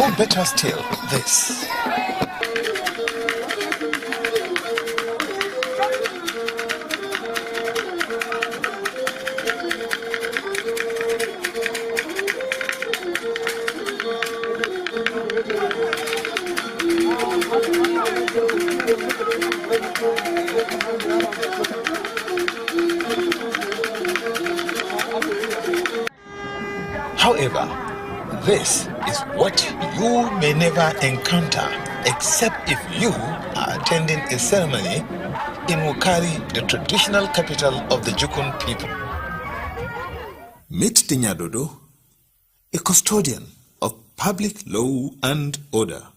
Or better still, this. However, this is what you may never encounter except if you are attending a ceremony in Wukari, the traditional capital of the Jukun people. Meet Tinyadodo, a custodian of public law and order.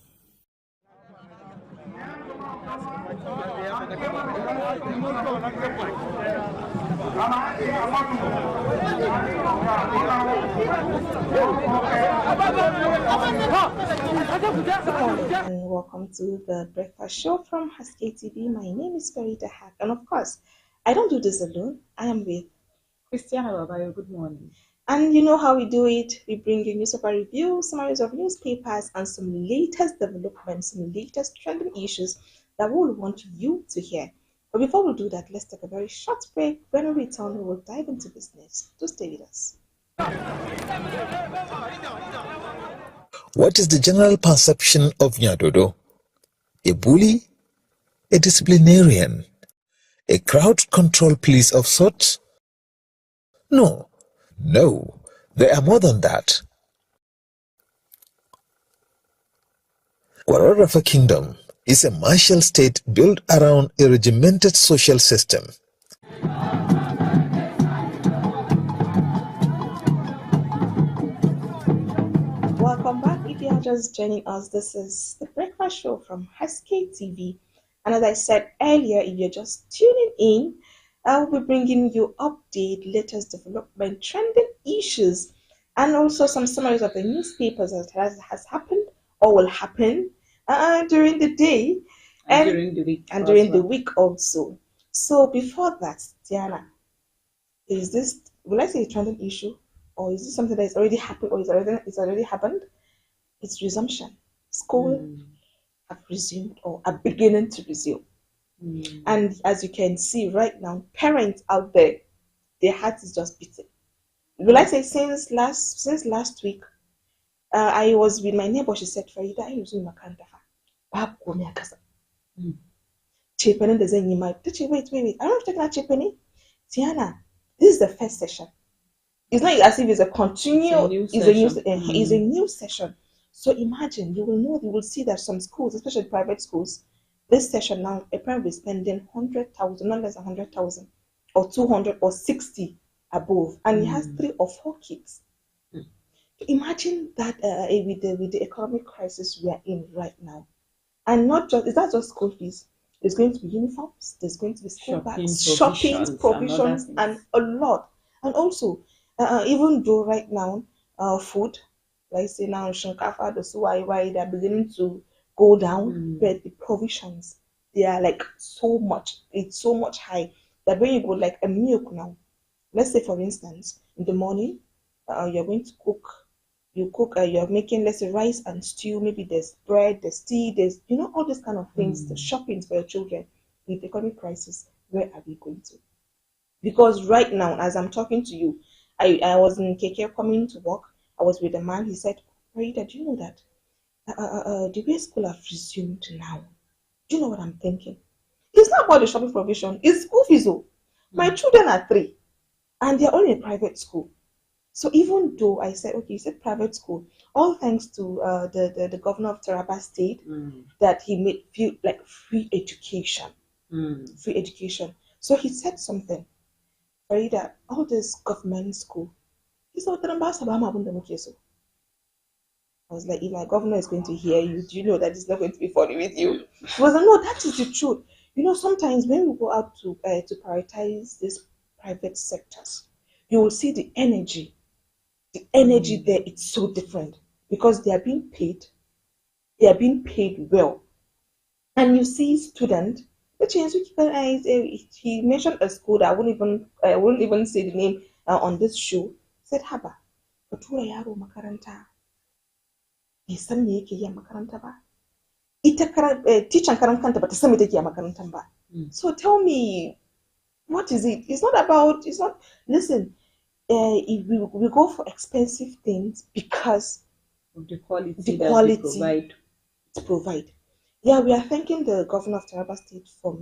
And welcome to the breakfast show from Haske TV. My name is Haske, and of course, I don't do this alone. I am with Christiana Babayo. Good morning. And you know how we do it. We bring you newspaper reviews, summaries of newspapers, and some latest developments, some latest trending issues that we will want you to hear. But before we do that, let's take a very short break. When we return, we will dive into business. Do stay with us. What is the general perception of Nyadodo? A bully? A disciplinarian? A crowd control police of sorts? No, they are more than that. Wararafa Kingdom is a martial state built around a regimented social system. Welcome back. If you are just joining us, this is the breakfast show from Haske TV. And as I said earlier, if you're just tuning in, I'll be bringing you update, latest development, trending issues, and also some summaries of the newspapers that has happened or will happen during the day and during the week. And during the week also. So before that, Diana, is this, will I say a trending issue? Or is this something that is already happened or it's already happened? It's resumption. School have resumed or are beginning to resume. And as you can see right now, parents out there, their heart is just beating. Will I say since last week, I was with my neighbor. She said, "Farida, I was in Makandafa. Chepeni doesn't you might wait. I don't take that Chepeni. Tiana, this is the first session. It's not as if it's a continual, it's a new session. So imagine, you will see that some schools, especially private schools, this session now, a parent will be spending 100,000, not less than 100,000, or 200 or 60 above, and he has 3 or 4 kids. Imagine that with the economic crisis we are in right now, and is that just school fees? There's going to be uniforms, there's going to be school bags, shopping, provisions, and a lot. And also, even though right now, food, like say now, Shankafa, the Suwaiwai, they're beginning to go down, but the provisions, they are like so much, it's so much high that when you go like a milk now, let's say for instance, in the morning, you're going to cook, you're making, let's say, rice and stew, maybe there's bread, there's tea, there's, all these kind of things, the shoppings for your children. With the economic crisis, where are we going to? Because right now, as I'm talking to you, I was in KK coming to work, I was with a man, he said, Rita, do you know that the way school have resumed now? Do you know what I'm thinking? It's not about the shopping provision, it's school fees. My children are 3, and they're all in private school. So even though I said, okay, you said private school, all thanks to the governor of Taraba State, that he made feel like free education. Free education. So he said something, Farida, all this government school, he said, I was like, if my governor is going to hear you, do you know that it's not going to be funny with you? He was like, no, that is the truth. Sometimes when we go out to prioritize these private sectors, you will see the energy. The energy there, it's so different because they are being paid well. And you see students, he mentioned a school that I wouldn't even say the name on this show, said, Haba, Batura Yaro Makaranta. bai san me yake yi a makaranta ba. Ita teacher karan kanta bata san me take a makarantar ba. So tell me, what is it? It's not, listen, we go for expensive things because of the quality the that quality they provide. to provide. Yeah, we are thanking the governor of Taraba State for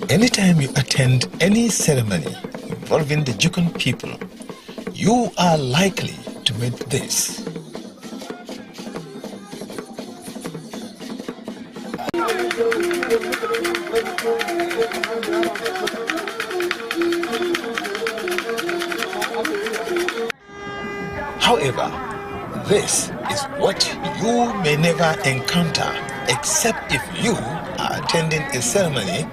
Anytime you attend any ceremony involving the Jukun people, you are likely to meet this. However, this is what you may never encounter except if you are attending a ceremony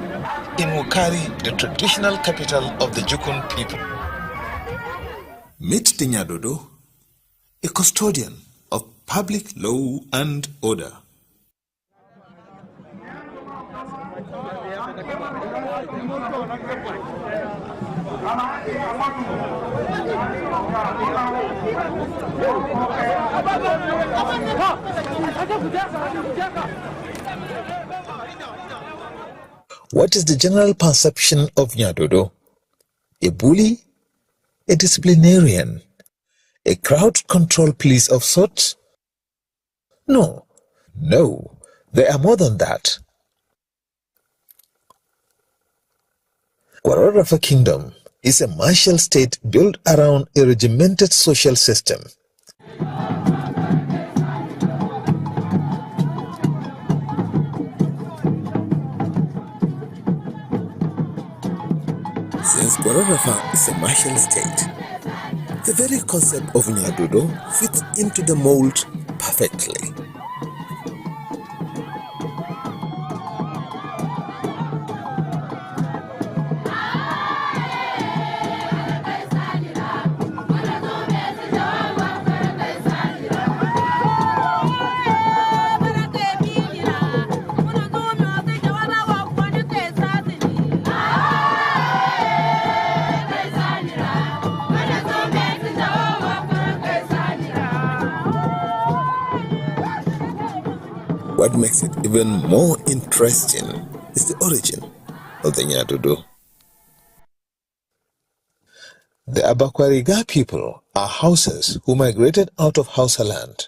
in Wukari, the traditional capital of the Jukun people. Meet Tinyadodo, a custodian of public law and order. What is the general perception of Nyadodo? A bully? A disciplinarian? A crowd control police of sorts? No, they are more than that. Kwararafa Kingdom is a martial state built around a regimented social system. Since Kwararafa is a martial state, the very concept of Nyadodo fits into the mold perfectly. What makes it even more interesting is the origin of the Nyadodo. The Abakwariga people are Hausas who migrated out of Hausa land.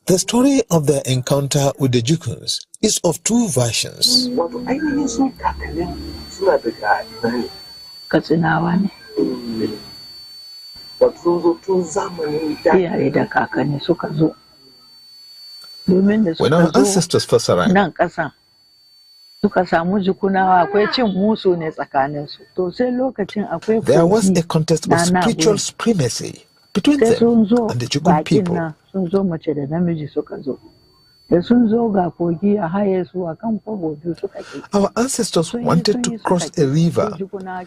The story of their encounter with the Jukuns is of two versions. When our ancestors first arrived, there was a contest of spiritual supremacy between them and the Jukun people. Our ancestors wanted to cross a river.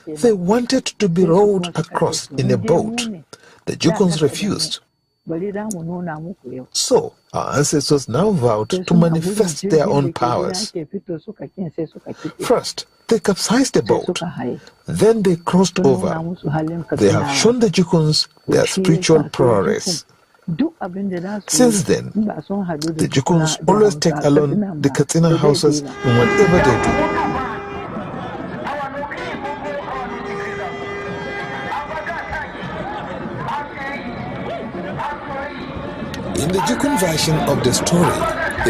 They wanted to be rowed across in a boat. The Jukuns refused. So, our ancestors now vowed to manifest their own powers. First, they capsized the boat. Then they crossed over. They have shown the Jukuns their spiritual prowess. Since then, the Jukuns always take along the Katsina houses in whatever they do. In the Jukun version of the story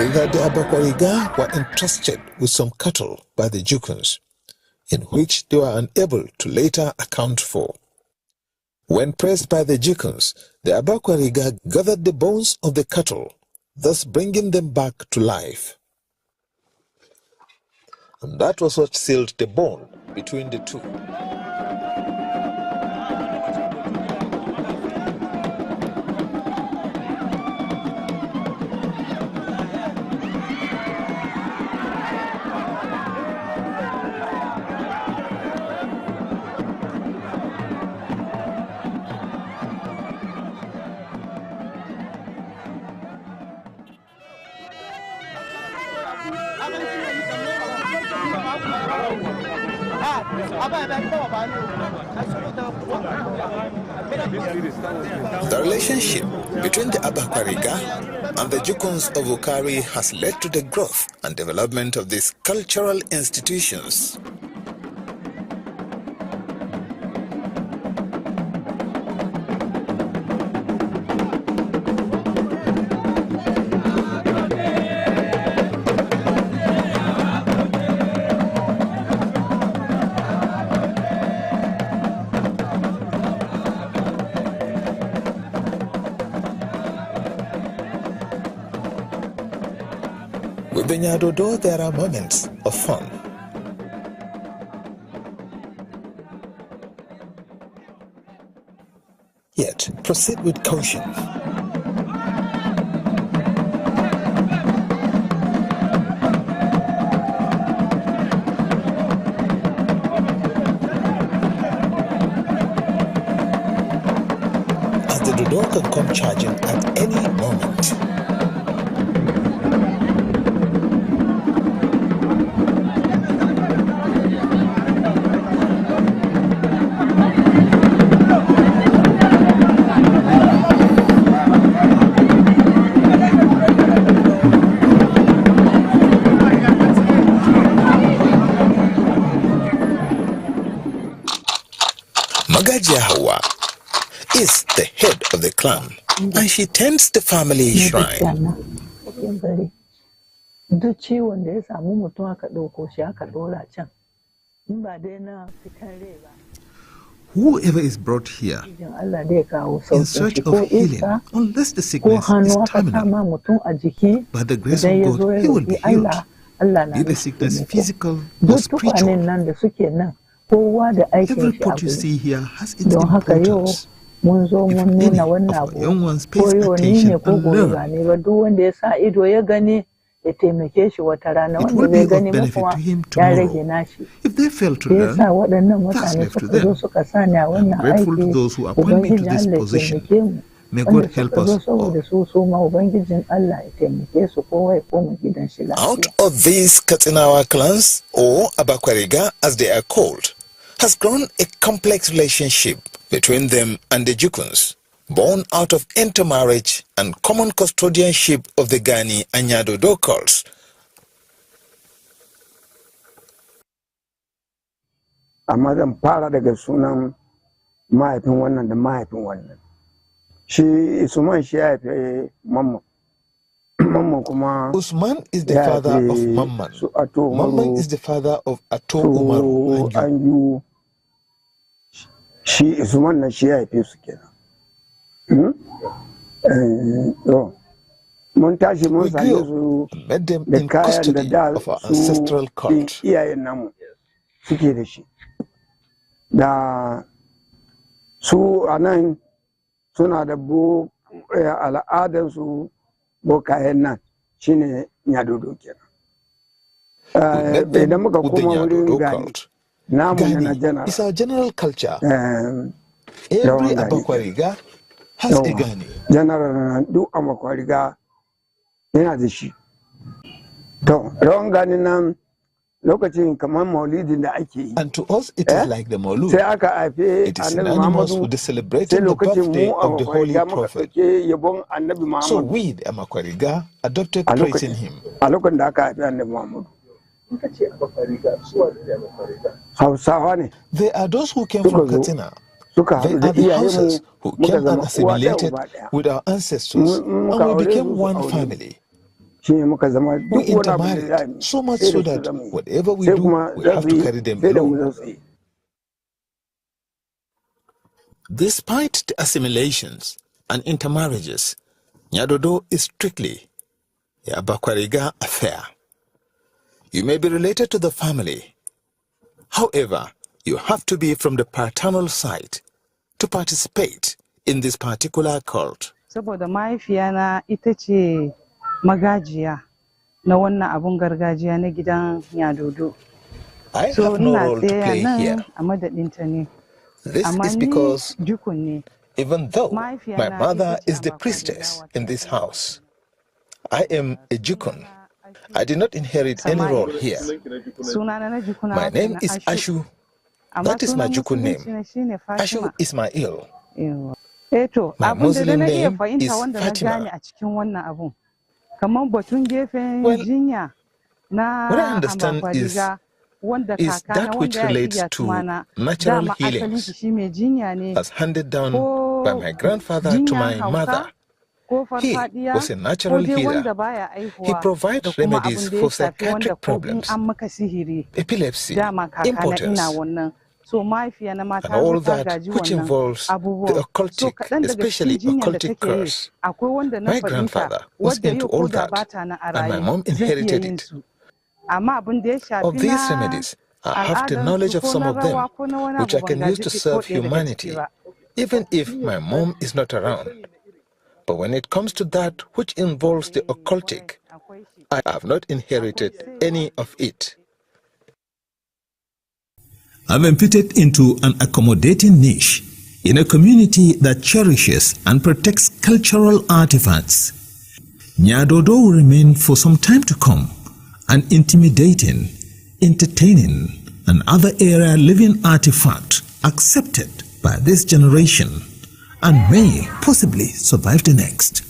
is that the Abakwariga were entrusted with some cattle by the Jukuns, in which they were unable to later account for. When pressed by the Jukuns, the Abakwariga gathered the bones of the cattle, thus bringing them back to life. And that was what sealed the bond between the two. The relationship between the Abakwariga and the Jukuns of Wukari has led to the growth and development of these cultural institutions. With the Nyadodo, there are moments of fun. Yet, proceed with caution. As the Dodo can come charging at any moment. Hawa is the head of the clan, and she tends the family shrine. Whoever is brought here in search of healing, unless the sickness is terminal, by the grace of God, he will be healed, be the sickness physical or spiritual. Every pot you see here has its importance. If any of our young ones pays attention and learn, it will be of benefit to him tomorrow. If they fail to learn, that's left to them. I'm grateful to those who appoint me to this position. May God help us all. Out of these Katinawa clans, or Abakwariga as they are called, has grown a complex relationship between them and the Jukuns, born out of intermarriage and common custodianship of the Gani and Nyadodo cults. Amadan fara daga sunan mahaifin wannan da mahaifin wannan. Shi Usman shi ya haife Mamman. Mamman kuma Usman is the father of Mamman. Mamman is the father of Ato Umaru Anju. Shi Usman na shi ya haife su kenan. Mun tashi mun same su da kayan da da su iyayen namu suke da shi. Da su a nan suna da al'adarsu bokayen nan shine Nyadodo kenan. Idan muka koma wurin Gani, namu na general. It's our general culture. Every Abakwariga has a Gani. General duk Abakwariga yana da shi. To, rawan Gani nan lokacin kamar maulidin da ake yi. And to us it is like the Maulud. Sai aka haife it is synonymous with the celebrating the birthday of the Holy Prophet. So we, the Amakwariga, adopted praising him. A lokacin da aka haife Annabi Muhammadu. Hausawa ne. They are those who came from Katsina. They are the houses who came and assimilated with our ancestors, and we became one family. We intermarried so much so that whatever we do, we have to carry them along. Despite the assimilations and intermarriages, Nyadodo is strictly a Abakwariga affair. You may be related to the family. However, you have to be from the paternal side to participate in this particular cult. Saboda mahaifiyana ita ce magajiya na wannan abun gargajiya na gidan Nyadodo. I have no role to play here. A madadinta ne. This is because even though my mother is the priestess in this house, I am a Jukun. I did not inherit any role here. My name is Ashu. That is my Jukun name. Ashu is my ill. My Muslim name is Fatima. Well, what I understand is that which relates to natural healings as handed down by my grandfather to my mother. He was a natural healer. He provides remedies for psychiatric problems, epilepsy, impotence, and all that which involves the occultic, especially occultic curse. My grandfather was into all that, and my mom inherited it. Of these remedies, I have the knowledge of some of them, which I can use to serve humanity, even if my mom is not around. But when it comes to that which involves the occultic, I have not inherited any of it. I've been fitted into an accommodating niche in a community that cherishes and protects cultural artifacts. Nyadodo will remain for some time to come an intimidating, entertaining, and other era living artifact accepted by this generation and may possibly survive the next.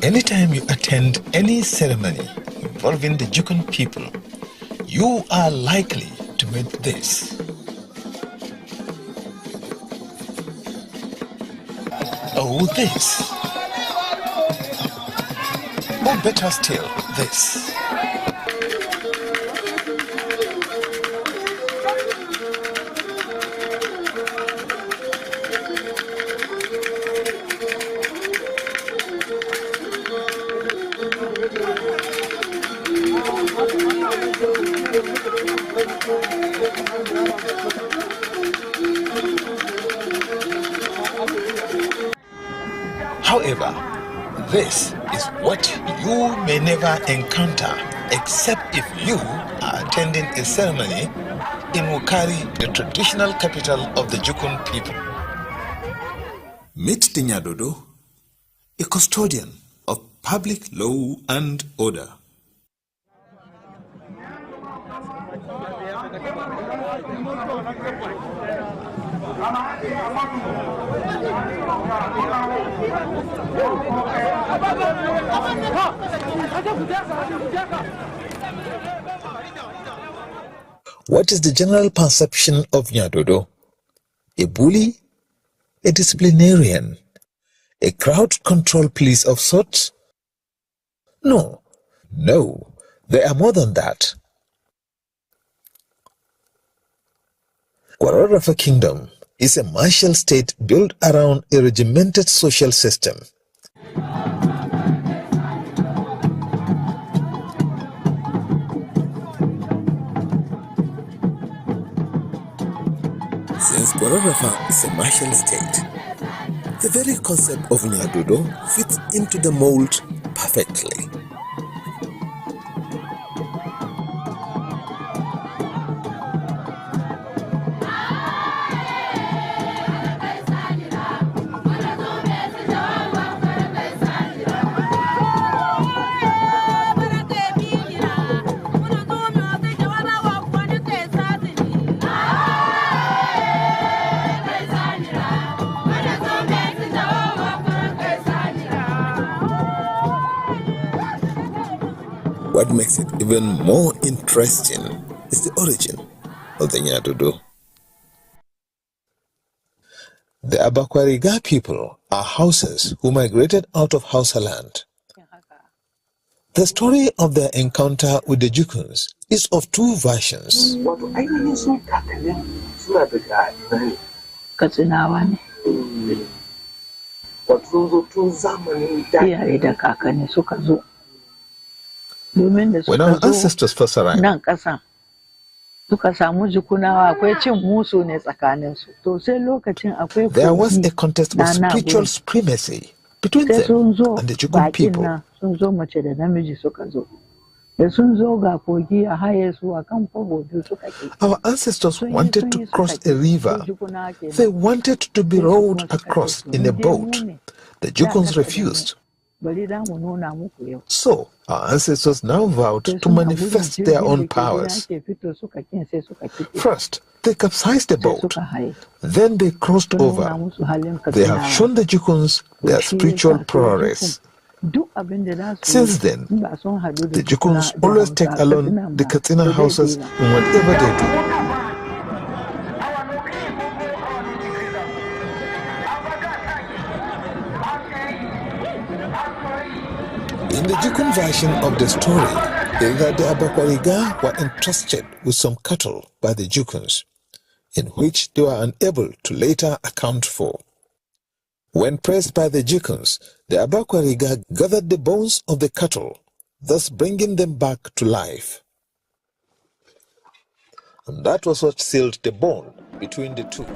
Anytime you attend any ceremony involving the Jukun people, you are likely to meet this. Oh, this. Or better still, this. However, this is what you may never encounter except if you are attending a ceremony in Wukari, the traditional capital of the Jukun people. Meet the Nyadodo, a custodian of public law and order. What is the general perception of Nyadodo? A bully? A disciplinarian? A crowd control police of sorts? No, they are more than that. Kwararafa Kingdom is a martial state built around a regimented social system. Since Kwararafa is a martial state, the very concept of Nyadodo fits into the mold perfectly. What makes it even more interesting is the origin of the Nyadodo. The Abakwariga people are Hausas who migrated out of Hausa land. The story of their encounter with the Jukuns is of two versions. When our ancestors first arrived, there was a contest of spiritual supremacy between them and the Jukun people. Our ancestors wanted to cross a river. They wanted to be rowed across in a boat. the Jukuns refused. So, our ancestors now vowed to manifest their own powers. First, they capsized the boat. Then they crossed over. They have shown the Jukuns their spiritual prowess. Since then, the Jukuns always take along the Katsina houses in whatever they do. In the Jukun version of the story, is that the Abakwariga were entrusted with some cattle by the Jukuns, in which they were unable to later account for. When pressed by the Jukuns, the Abakwariga gathered the bones of the cattle, thus bringing them back to life. And that was what sealed the bond between the two.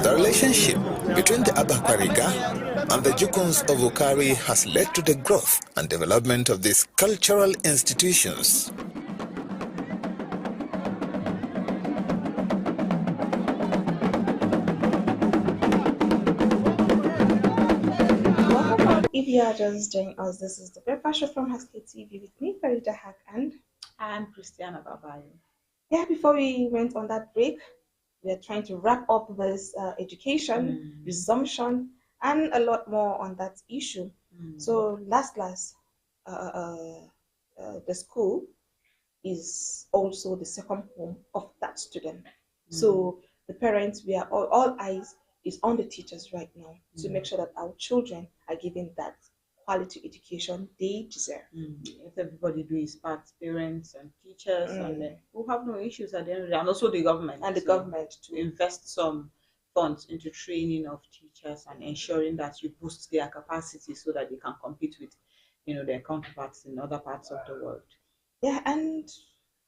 The relationship between the Abakwariga and the Jukuns of Ukari has led to the growth and development of these cultural institutions. If you are just joining us, this is the breakfast show from Haske TV with me, Farida Haq, and I'm Christiana Babayo. Yeah, before we went on that break, we are trying to wrap up this education, resumption, and a lot more on that issue. So the school is also the second home of that student. So the parents, we are all eyes is on the teachers right now to make sure that our children are given that quality education they deserve. If everybody do his part, parents and teachers, and then we'll have no issues at the end of the day. And also the government. And the government to invest some funds into training of teachers and ensuring that you boost their capacity so that they can compete with, their counterparts in other parts of the world. Yeah, and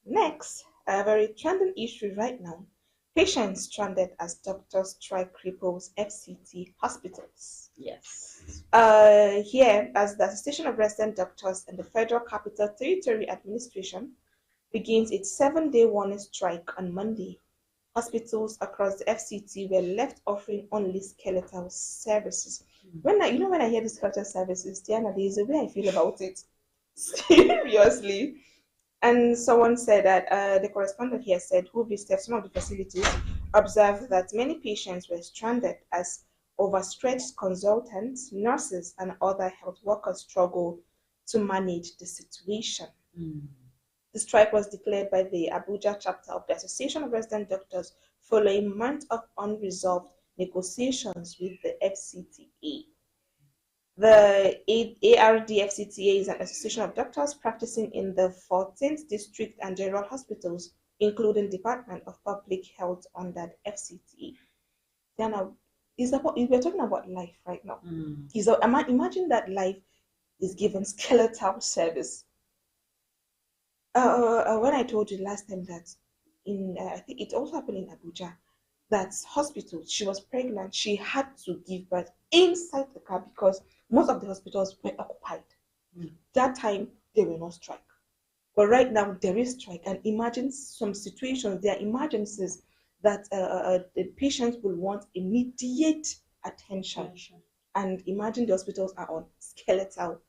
next, a very trending issue right now. Patients stranded as doctors strike cripples FCT hospitals. Yes. Here, as the Association of Resident Doctors and the Federal Capital Territory Administration begins its 7-day warning strike on Monday, hospitals across the FCT were left offering only skeletal services. When I hear the skeletal services, Diana, there is a way I feel about it. Seriously. And someone said that the correspondent here said who visited some of the facilities observed that many patients were stranded as overstretched consultants, nurses, and other health workers struggle to manage the situation. The strike was declared by the Abuja chapter of the Association of Resident Doctors following months of unresolved negotiations with the FCTA. The ARDFCTA is an association of doctors practicing in the 14th District and General Hospitals, including Department of Public Health under the FCTA. Diana, we're talking about life right now. Imagine that life is given skeletal service. When I told you last time that I think it also happened in Abuja, that hospital, she was pregnant, she had to give birth inside the car because most of the hospitals were occupied. That time, there were no strike. But right now, there is strike. And imagine some situations, there are emergencies that the patients will want immediate attention. And imagine the hospitals are on skeletal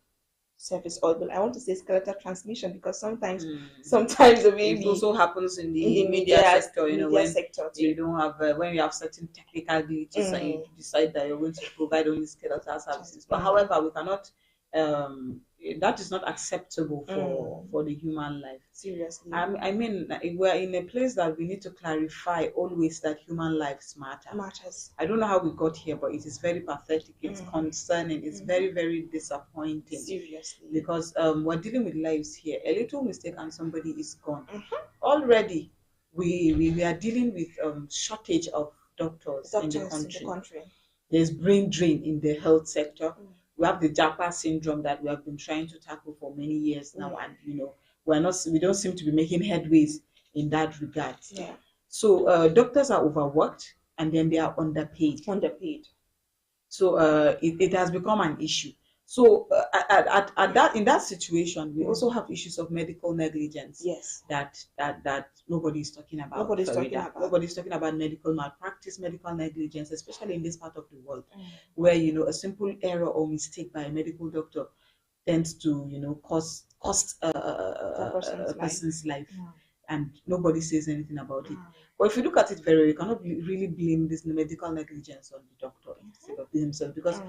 service, or I want to say skeletal transmission, because sometimes the way it also happens in the media sector, when sector you don't have when you have certain technical glitches and you decide that you're going to provide only skeletal services. But however, we cannot that is not acceptable for the human life. Seriously. I mean, we're in a place that we need to clarify always that human lives matters. I don't know how we got here, but it is very pathetic. It's concerning. It's very, very disappointing. Seriously. Because we're dealing with lives here. A little mistake and somebody is gone. Already, we are dealing with shortage of doctors in the country. There's brain drain in the health sector. We have the Japa syndrome that we have been trying to tackle for many years now, and we don't seem to be making headways in that regard. Yeah. So doctors are overworked, and then they are underpaid. So it has become an issue. So in that situation, we also have issues of medical negligence. Yes. That nobody is talking about. Nobody's talking about medical malpractice, medical negligence, especially in this part of the world, where a simple error or mistake by a medical doctor tends to cost a person's life. And nobody says anything about it. But if you look at it very well, you cannot really blame this medical negligence on the doctor himself, because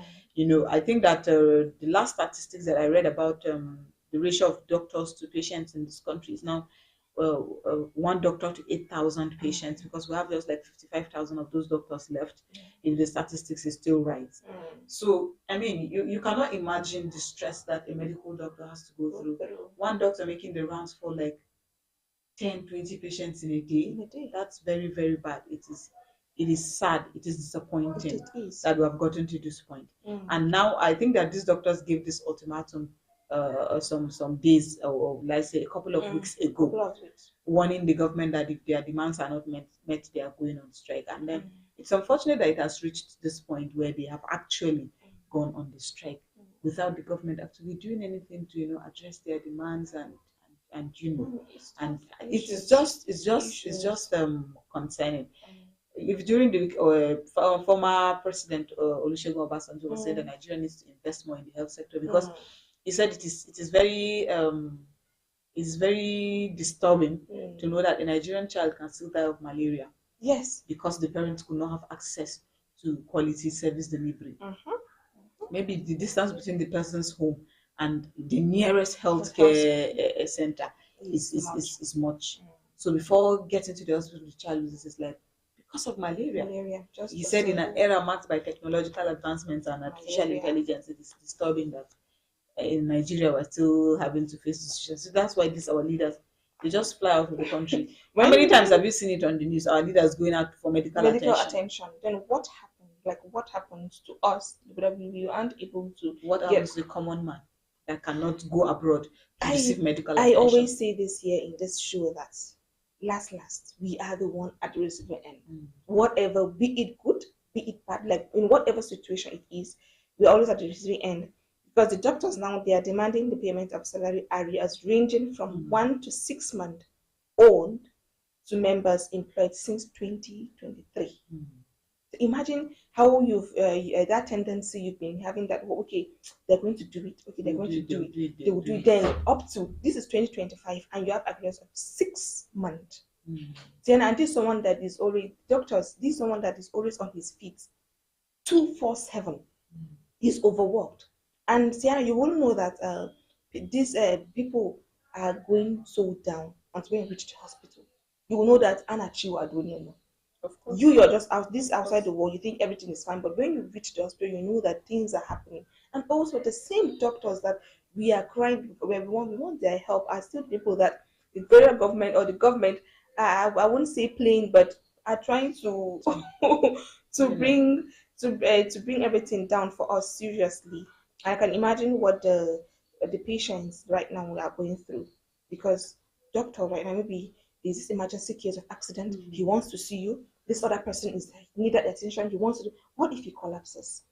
I think that the last statistics that I read about the ratio of doctors to patients in this country is now 1 doctor to 8,000 patients, because we have just like 55,000 of those doctors left, if the statistics is still right. So I mean, you cannot imagine the stress that a medical doctor has to go through. One doctor making the rounds for like 10, 20 patients in a day. That's very, very bad. It is sad. It is disappointing that we have gotten to this point. And now I think that these doctors gave this ultimatum some days, or let's say a couple of weeks ago, warning the government that if their demands are not met, they are going on strike. And then it's unfortunate that it has reached this point where they have actually gone on the strike without the government actually doing anything to address their demands and it's just concerning. If during the former president Olusegun Obasanjo was saying that Nigeria needs to invest more in the health sector, because he said it is very disturbing to know that a Nigerian child can still die of malaria. Yes, because the parents could not have access to quality service delivery. Maybe the distance between the person's home and the nearest healthcare center is much. So before getting to the hospital, the child loses life because of malaria. He said in an era marked by technological advancements and artificial intelligence, it is disturbing that in Nigeria we're still having to face this situation. So that's why our leaders, they just fly out of the country. How many times have you seen it on the news? Our leaders going out for medical attention. Then what happened? Like, what happens to us? We aren't able to. What happens to the common man that cannot go abroad to receive medical attention? I always say this here in this show that last we are the one at the receiving end. Whatever, be it good, be it bad, like in whatever situation it is, we're always at the receiving end. Because the doctors now, they are demanding the payment of salary arrears ranging from 1 to 6 months owned to members employed since 2023. Imagine how you've that tendency you've been having, that they're going to do it, they will do it, then up to this is 2025 and you have arrears of 6 months. Then, and this is someone that is already this is someone that is always on his feet 24/7. He's overworked. And Sienna, you will know that these people are going so down until when you reach the hospital. You will know that Anachi are doing. Of course. You're just outside the world. You think everything is fine, but when you reach the hospital, you know that things are happening. And also, the same doctors that we are crying where we want their help are still people that the federal government or the government, I won't say plain, but are trying to bring everything down for us seriously. I can imagine what the patients right now are going through, because doctor right now, maybe there's this emergency case of accident, he wants to see you, this other person is needed attention, he wants to do, what if he collapses?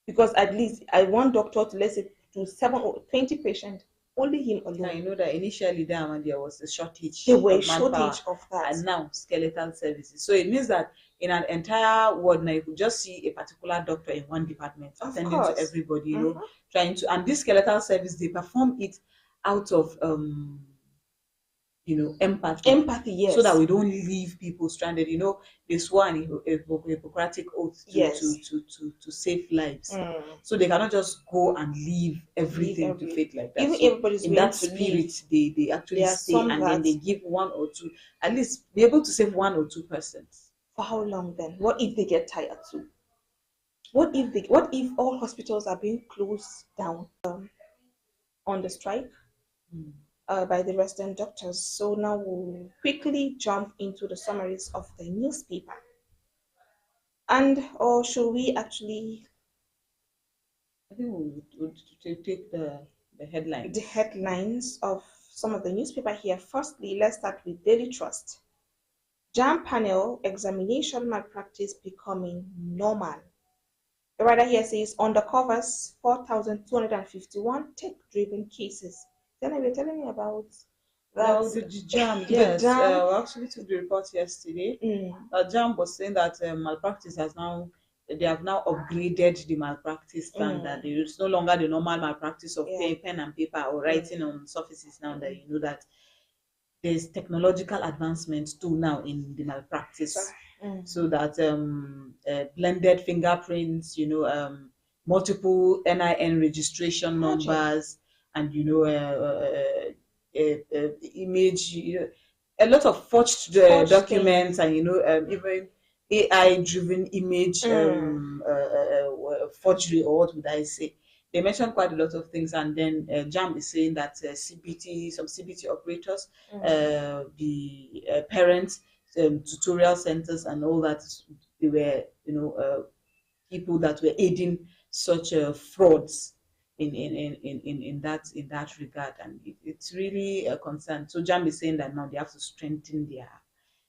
Because at least I want doctor to, let's say, to 7 or 20 patients, only him alone. I know that initially there was a shortage. There was a shortage of that. And now skeletal services. So it means that in an entire ward now, you could just see a particular doctor in one department attending to everybody, trying to, and this skeletal service, they perform it out of empathy, yes, so that we don't leave people stranded. They swore a Hippocratic oath to save lives, so they cannot just go and leave everything to fate like that. Even so everybody's in that spirit, they actually stay, and then they give 1 or 2, at least be able to save 1 or 2 persons. For how long then? What if they get tired too? What if all hospitals are being closed down on the strike? By the resident doctors. So now we'll quickly jump into the summaries of the newspaper. or should we actually? I think we'll take the headlines. The headlines of some of the newspaper here. Firstly, let's start with Daily Trust. JAM panel examination malpractice becoming normal. The writer here says undercovers 4,251 tech-driven cases. Then you were telling me about that. Well, the JAM, yes. We actually took the report yesterday. JAM was saying that malpractice has now, they have now upgraded the malpractice standard. It's no longer the normal malpractice of pen and paper or writing on surfaces now that you know that there's technological advancements too now in the malpractice. So that blended fingerprints, multiple NIN registration numbers, and image, a lot of forged documents, and even AI-driven image forgery, or what would I say? They mentioned quite a lot of things, and then JAM is saying that some CBT operators, the parents, tutorial centers, and all that, they were, people that were aiding such frauds in that regard, and it's really a concern. So JAM is saying that now they have to strengthen their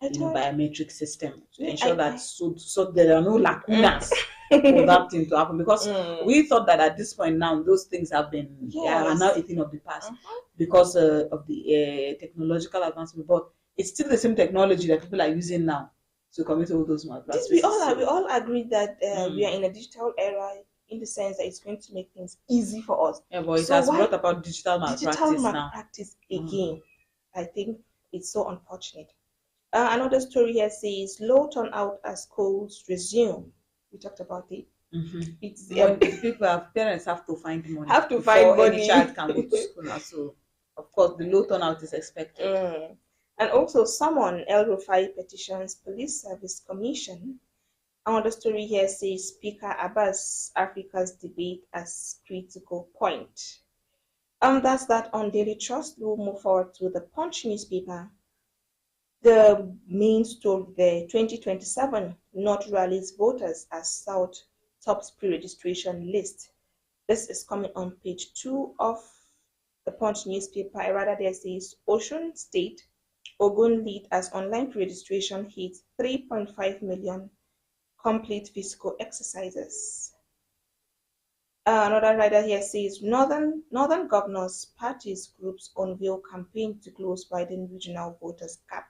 biometric system to ensure that so there are no lacunas for that thing to happen, because we thought that at this point now those things have been are now a thing of the past because of the technological advancement, but it's still the same technology that people are using now to commit all those malpractices. We all agree that we are in a digital era, in the sense that it's going to make things easy for us. Yeah, but it has brought about digital malpractice again. I think it's so unfortunate. Another story here says low turnout as schools resume. We talked about it. It's parents have to find money. Any child can go to school now. So of course the low turnout is expected. And also someone El-Rufai petitions Police Service Commission. Another story here says Speaker Abbas Africa's debate as critical point. That's that on Daily Trust. We'll move forward to the Punch newspaper. The main story there, 2027 North rallies voters as South tops pre-registration list. This is coming on page 2 of the Punch newspaper. Rather, there says Osun State, Ogun lead as online pre-registration hits 3.5 million complete physical exercises. Another writer here says Northern governors, parties, groups unveil campaign to close Biden regional voters gap.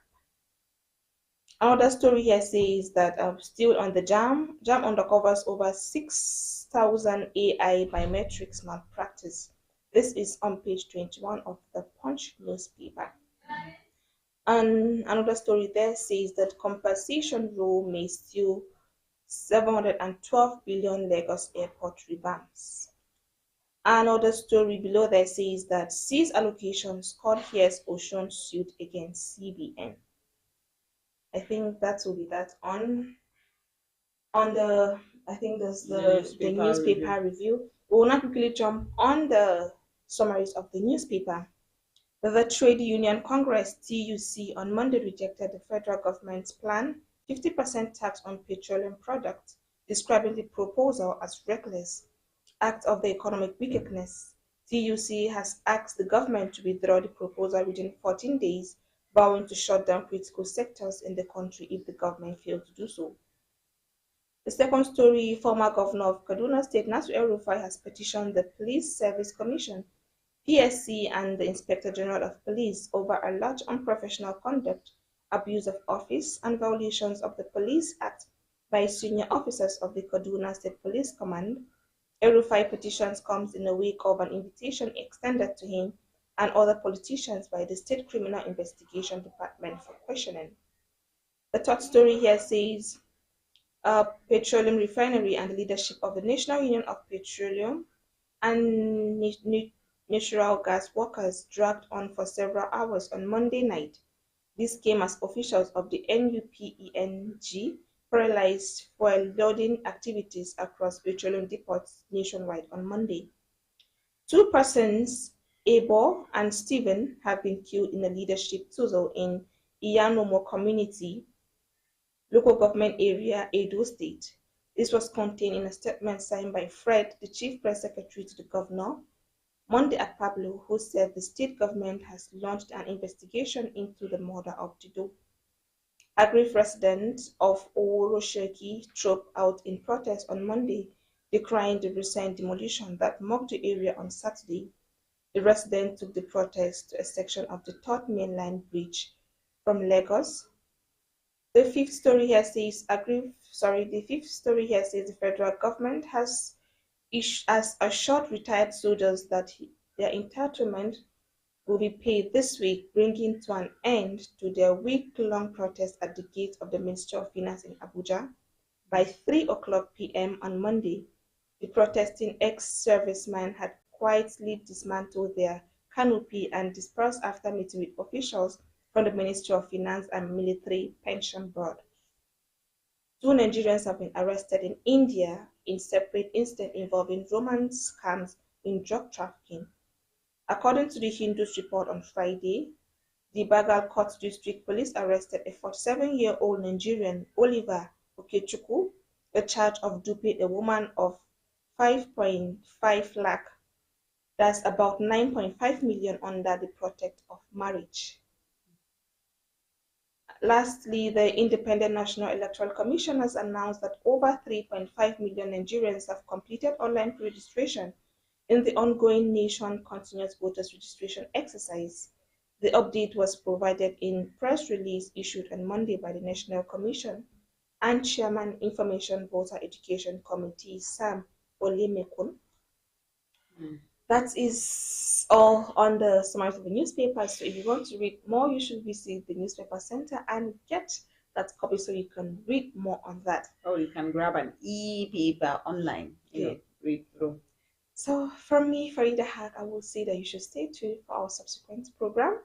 Another story here says that still on the JAM undercovers over 6,000 AI biometrics malpractice. This is on page 21 of the Punch newspaper. And another story there says that compensation rule may steal 712 billion Lagos airport revamps. Another story below there says that seized allocations, court hears Osun suit against CBN. I think that will be that on the, I think there's the newspaper review. We will now quickly jump on the summaries of the newspaper. The Trade Union Congress TUC on Monday rejected the federal government's plan 50% tax on petroleum products, describing the proposal as reckless act of the economic wickedness. TUC has asked the government to withdraw the proposal within 14 days, vowing to shut down critical sectors in the country if the government fails to do so. The second story, former governor of Kaduna State, Nasir El-Rufai, has petitioned the Police Service Commission, PSC, and the Inspector General of Police over alleged unprofessional conduct, abuse of office, and violations of the Police Act by senior officers of the Kaduna State Police Command. El-Rufai petitions comes in the wake of an invitation extended to him and other politicians by the State Criminal Investigation Department for questioning. The third story here says petroleum refinery and the leadership of the National Union of Petroleum and Natural Gas Workers dragged on for several hours on Monday night. This came as officials of the NUPENG paralyzed fuel loading activities across petroleum depots nationwide on Monday. 2 persons, Abo and Stephen, have been killed in a leadership tussle in Iyanomo community, local government area, Edo State. This was contained in a statement signed by Fred, the chief press secretary to the governor, Monday at Pablo, who said the state government has launched an investigation into the murder of Dido. Aggrieved residents of Orosheki trooped out in protest on Monday, decrying the recent demolition that marked the area on Saturday. The residents took the protest to a section of the Third Mainland Bridge from Lagos. The fifth story here says the federal government has assured retired soldiers that their entitlement will be paid this week, bringing to an end to their week-long protest at the gate of the Ministry of Finance in Abuja. By 3:00 p.m. on Monday, the protesting ex-servicemen had quietly dismantled their canopy and dispersed after meeting with officials from the Ministry of Finance and Military Pension Board. 2 Nigerians have been arrested in India in separate incidents involving romance scams in drug trafficking. According to the Hindu's report on Friday, the Bagalkot District Police arrested a 47-year-old Nigerian, Oliver Okechukwu, a charge of duping a woman of 5.5 lakh, that's about 9.5 million, under the pretext of marriage. Lastly, the Independent National Electoral Commission has announced that over 3.5 million Nigerians have completed online pre-registration in the ongoing nation continuous voters registration exercise. The update was provided in press release issued on Monday by the National Commission and Chairman Information Voter Education Committee Sam Olemekun. That is all on the summary of the newspapers. So if you want to read more, you should visit the newspaper center and get that copy so you can read more on that. Or you can grab an e-paper online. Yeah. Read through. So from me, Farida Haq, I will say that you should stay tuned for our subsequent program.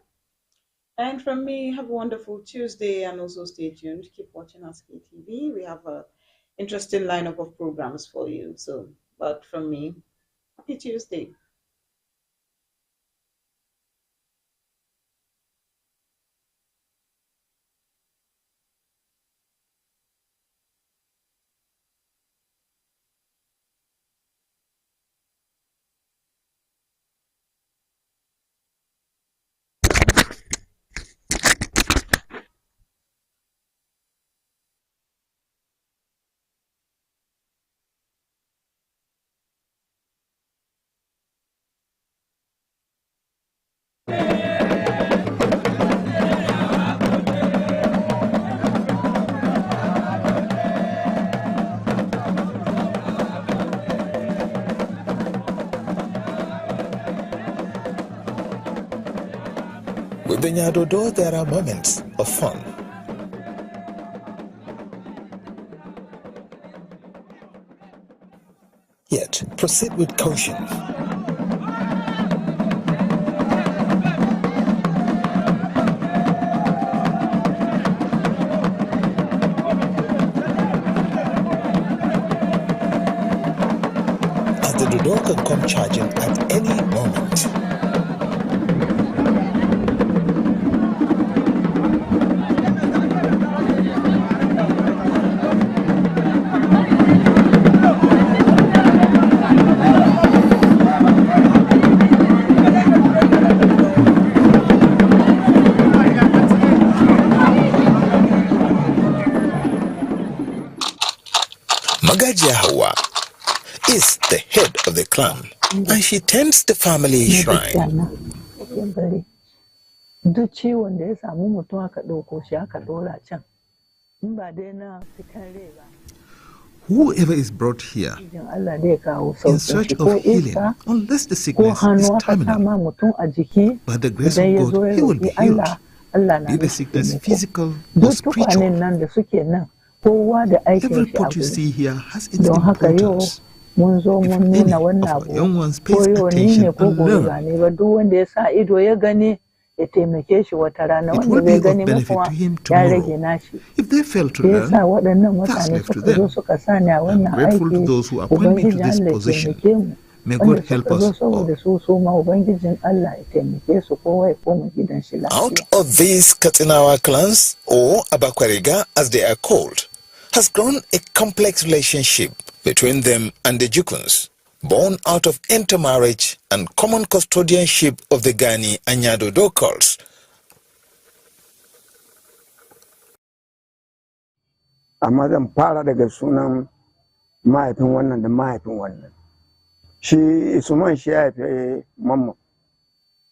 And from me, have a wonderful Tuesday, and also stay tuned. Keep watching Haske TV. We have an interesting lineup of programs for you. So, but from me, happy Tuesday. With the Nyadodo, there are moments of fun. Yet, proceed with caution. As the dodo can come charging at any moment. Hawa is the head of the clan, and she tends the family shrine. Whoever is brought here in search of healing, unless the sickness is terminal, by the grace of God, he will be healed, be the sickness physical or spiritual. Every pot you see here has its importance. If any of our young ones pays attention and learn, it will be of benefit to him tomorrow. If they fail to learn, that's left to them. I'm grateful to those who appoint me to this position. May God help us all. Out of these Katinawa clans, or Abakwariga as they are called, has grown a complex relationship between them and the Jukuns, born out of intermarriage and common custodianship of the Gani and Nyadodo cults. Amma zan fara daga sunan mahaifin wannan da mahaifin wannan. Shi Usman shi ya haife Mamman.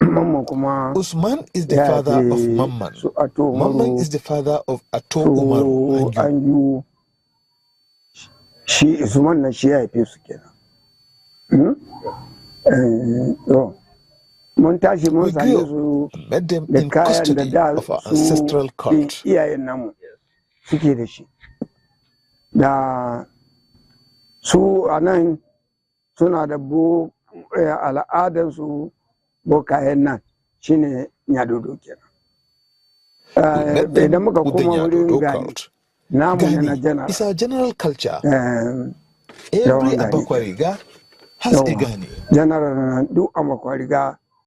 Mamman kuma Usman is the father of Mamman. Mamman is the father of Ato Umaru Anju. Shi Usman na shi ya haife su kenan. Mun tashi mun same su da kayan da da su iyayen namu suke da shi. Da su a nan suna da al'adarsu bokayen nan shine Nyadodo kenan. Idan muka koma wurin Gani, namu ne na general. It's our general culture. Every Abakwariga has a Gani. General duk Abakwariga